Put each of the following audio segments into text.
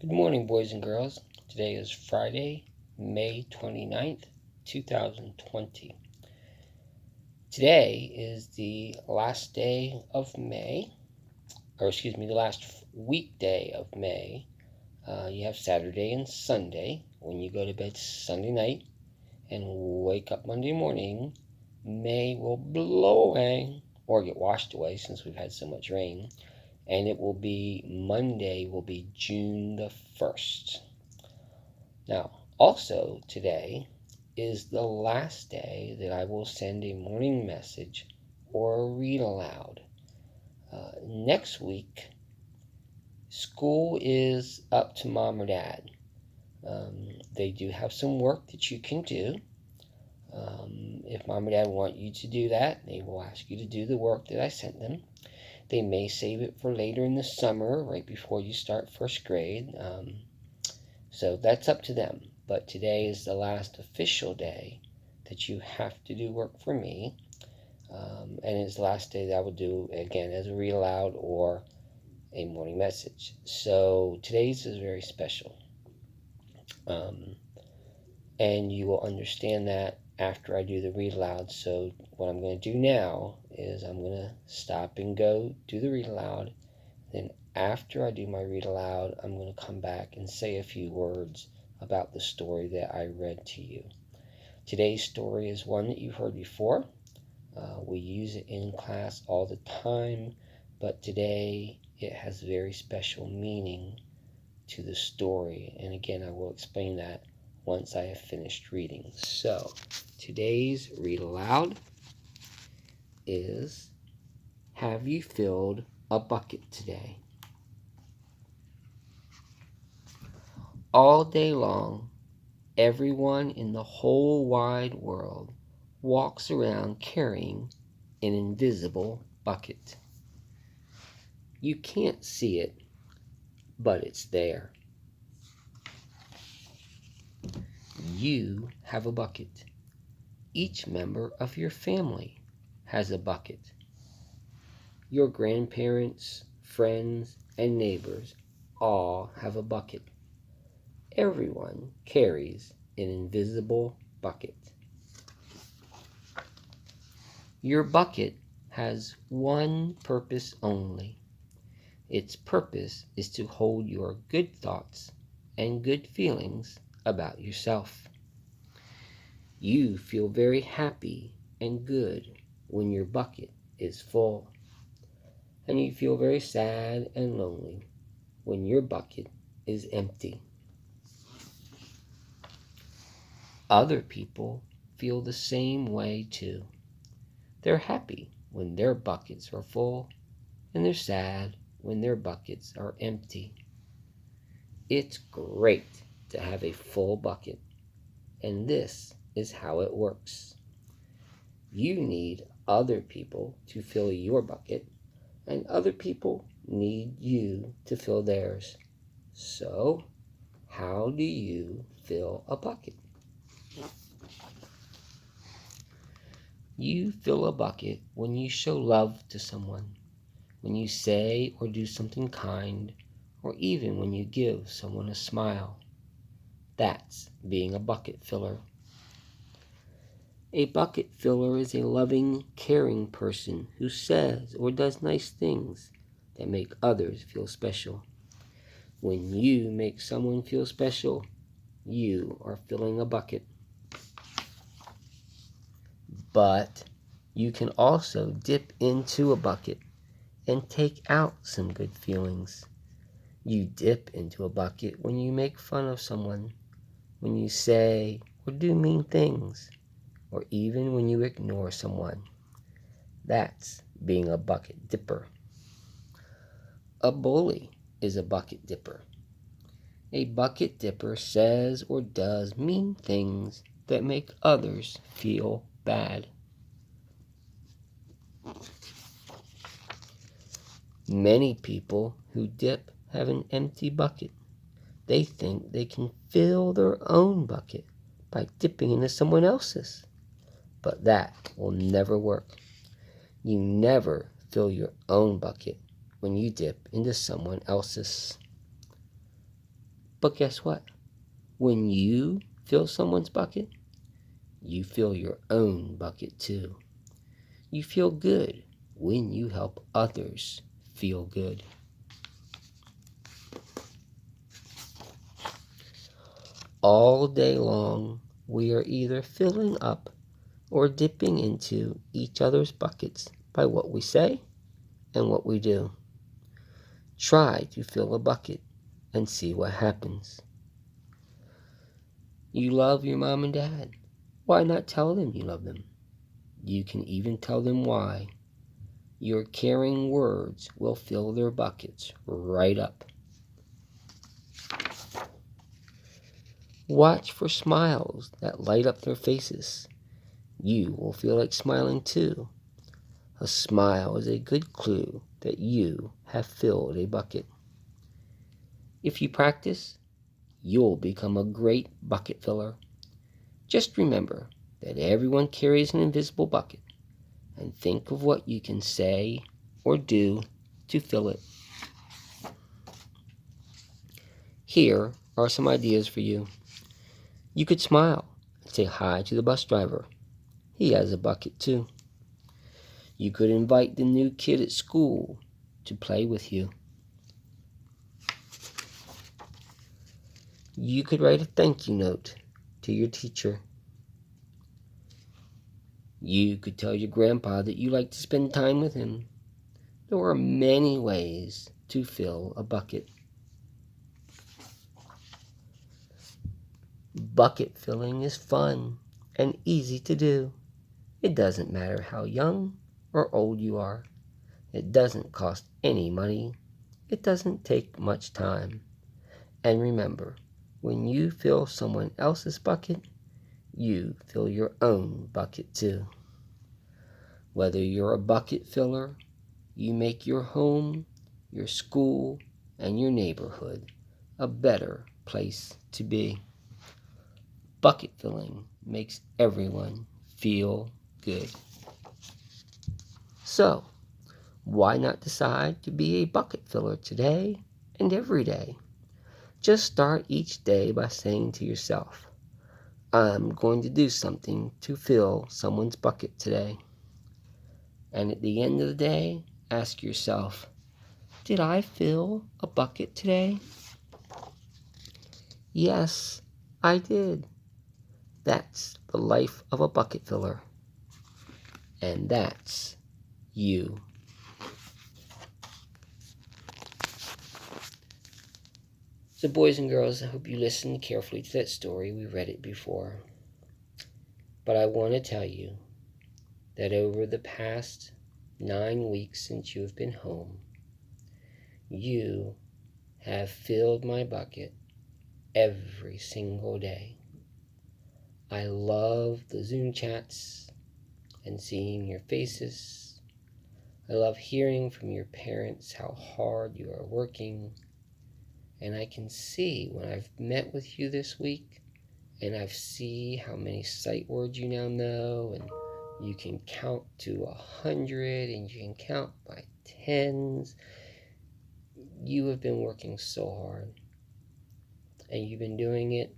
Good morning, boys and girls. Today is Friday, May 29th, 2020. Today is the last day of May, the last weekday of May. You have Saturday and Sunday. When you go to bed Sunday night and wake up Monday morning, May will blow away or get washed away since we've had so much rain. And Monday will be June the 1st. Now, also today is the last day that I will send a morning message or a read aloud. Next week, school is up to mom or dad. They do have some work that you can do. If mom or dad want you to do that, they will ask you to do the work that I sent them. They may save it for later in the summer, right before you start first grade. So that's up to them. But today is the last official day that you have to do work for me. And it's the last day that I will do, again, as a read aloud or a morning message. So today's is very special. And you will understand that after I do the read aloud. So what I'm going to do now is I'm going to stop and go do the read aloud. Then after I do my read aloud, I'm going to come back and say a few words about the story that I read to you. Today's story is one that you've heard before. We use it in class all the time, but today it has very special meaning to the story. And again, I will explain that once I have finished reading. So, today's read aloud is, have you filled a bucket today? All day long, everyone in the whole wide world walks around carrying an invisible bucket. You can't see it, but it's there. You have a bucket. Each member of your family has a bucket. Your grandparents, friends, and neighbors all have a bucket. Everyone carries an invisible bucket. Your bucket has one purpose only. Its purpose is to hold your good thoughts and good feelings about yourself. You feel very happy and good when your bucket is full. And you feel very sad and lonely when your bucket is empty. Other people feel the same way too. They're happy when their buckets are full, and they're sad when their buckets are empty. It's great to have a full bucket, and this is how it works. You need other people to fill your bucket, and other people need you to fill theirs. So, how do you fill a bucket? You fill a bucket when you show love to someone, when you say or do something kind, or even when you give someone a smile. That's being a bucket filler. A bucket filler is a loving, caring person who says or does nice things that make others feel special. When you make someone feel special, you are filling a bucket. But you can also dip into a bucket and take out some good feelings. You dip into a bucket when you make fun of someone, when you say or do mean things, or even when you ignore someone. That's being a bucket dipper. A bully is a bucket dipper. A bucket dipper says or does mean things that make others feel bad. Many people who dip have an empty bucket. They think they can fill their own bucket by dipping into someone else's. But that will never work. You never fill your own bucket when you dip into someone else's. But guess what? When you fill someone's bucket, you fill your own bucket too. You feel good when you help others feel good. All day long, we are either filling up or dipping into each other's buckets by what we say and what we do. Try to fill a bucket and see what happens. You love your mom and dad. Why not tell them you love them? You can even tell them why. Your caring words will fill their buckets right up. Watch for smiles that light up their faces. You will feel like smiling too. A smile is a good clue that you have filled a bucket. If you practice, you'll become a great bucket filler. Just remember that everyone carries an invisible bucket, and think of what you can say or do to fill it. Here are some ideas for you. You could smile and say hi to the bus driver. He has a bucket too. You could invite the new kid at school to play with you. You could write a thank you note to your teacher. You could tell your grandpa that you like to spend time with him. There are many ways to fill a bucket. Bucket filling is fun and easy to do. It doesn't matter how young or old you are. It doesn't cost any money. It doesn't take much time. And remember, when you fill someone else's bucket, you fill your own bucket too. Whether you're a bucket filler, you make your home, your school, and your neighborhood a better place to be. Bucket filling makes everyone feel good. So, why not decide to be a bucket filler today and every day? Just start each day by saying to yourself, I'm going to do something to fill someone's bucket today. And at the end of the day, ask yourself, did I fill a bucket today? Yes, I did. That's the life of a bucket filler. And that's you. So boys and girls, I hope you listened carefully to that story. We read it before. But I want to tell you that over the past 9 weeks since you have been home, you have filled my bucket every single day. I love the Zoom chats and seeing your faces. I love hearing from your parents how hard you are working. And I can see when I've met with you this week and I've seen how many sight words you now know, and you can count to 100 and you can count by tens. You have been working so hard, and you've been doing it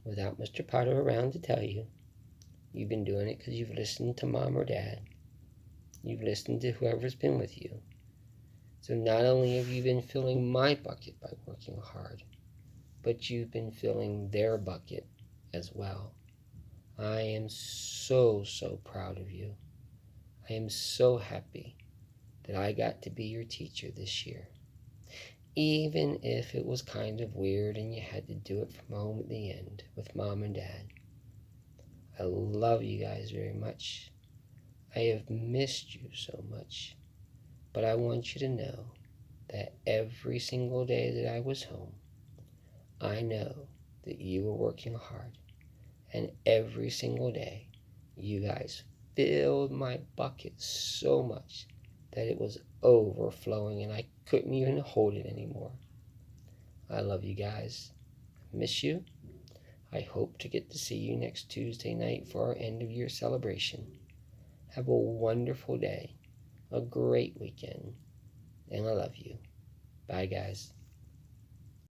without Mr. Potter around to tell you. You've been doing it because you've listened to mom or dad. You've listened to whoever's been with you. So not only have you been filling my bucket by working hard, but you've been filling their bucket as well. I am so proud of you. I am so happy that I got to be your teacher this year. Even if it was kind of weird and you had to do it from home at the end with mom and dad. I love you guys very much. I have missed you so much. But I want you to know that every single day that I was home, I know that you were working hard. And every single day, you guys filled my bucket so much that it was overflowing and I couldn't even hold it anymore. I love you guys. I miss you. I hope to get to see you next Tuesday night for our end of year celebration. Have a wonderful day, a great weekend, and I love you. Bye, guys.